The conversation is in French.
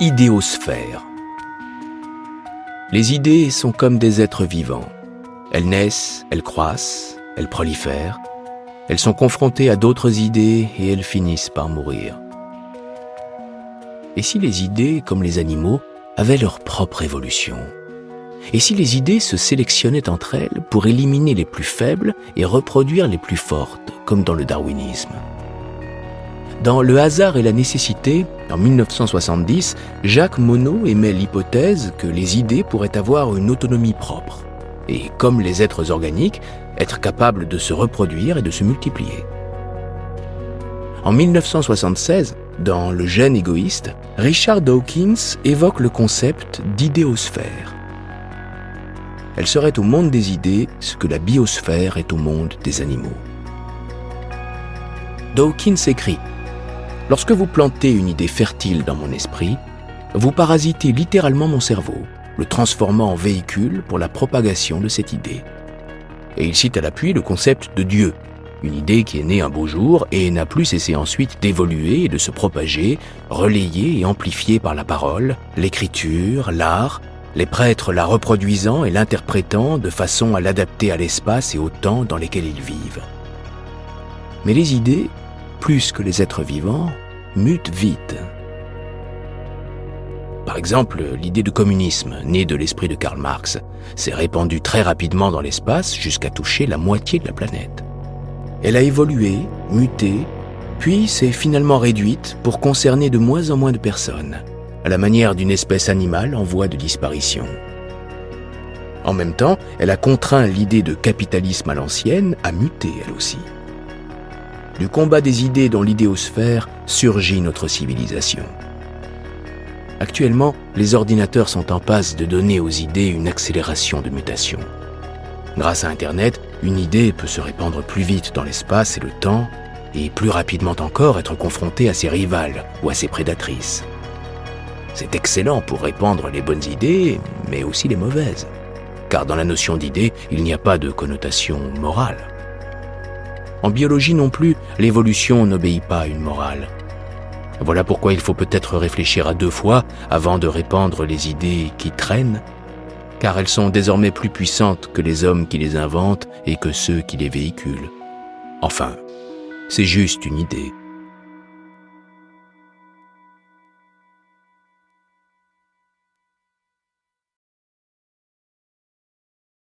Idéosphère. Les idées sont comme des êtres vivants. Elles naissent, elles croissent, elles prolifèrent. Elles sont confrontées à d'autres idées et elles finissent par mourir. Et si les idées, comme les animaux, avaient leur propre évolution? Et si les idées se sélectionnaient entre elles pour éliminer les plus faibles et reproduire les plus fortes, comme dans le darwinisme? Dans Le hasard et la nécessité, en 1970, Jacques Monod émet l'hypothèse que les idées pourraient avoir une autonomie propre et, comme les êtres organiques, être capables de se reproduire et de se multiplier. En 1976, dans Le gène égoïste, Richard Dawkins évoque le concept d'idéosphère. Elle serait au monde des idées ce que la biosphère est au monde des animaux. Dawkins écrit: « Lorsque vous plantez une idée fertile dans mon esprit, vous parasitez littéralement mon cerveau, le transformant en véhicule pour la propagation de cette idée. » Et il cite à l'appui le concept de Dieu, une idée qui est née un beau jour et n'a plus cessé ensuite d'évoluer et de se propager, relayée et amplifiée par la parole, l'écriture, l'art, les prêtres la reproduisant et l'interprétant de façon à l'adapter à l'espace et au temps dans lesquels ils vivent. Mais les idées, plus que les êtres vivants, mutent vite. Par exemple, l'idée de communisme, née de l'esprit de Karl Marx, s'est répandue très rapidement dans l'espace jusqu'à toucher la moitié de la planète. Elle a évolué, muté, puis s'est finalement réduite pour concerner de moins en moins de personnes, à la manière d'une espèce animale en voie de disparition. En même temps, elle a contraint l'idée de capitalisme à l'ancienne à muter elle aussi. Du combat des idées dans l'idéosphère surgit notre civilisation. Actuellement, les ordinateurs sont en passe de donner aux idées une accélération de mutation. Grâce à Internet, une idée peut se répandre plus vite dans l'espace et le temps, et plus rapidement encore être confrontée à ses rivales ou à ses prédatrices. C'est excellent pour répandre les bonnes idées, mais aussi les mauvaises, car dans la notion d'idée, il n'y a pas de connotation morale. En biologie non plus, l'évolution n'obéit pas à une morale. Voilà pourquoi il faut peut-être réfléchir à 2 fois avant de répandre les idées qui traînent, car elles sont désormais plus puissantes que les hommes qui les inventent et que ceux qui les véhiculent. Enfin, c'est juste une idée.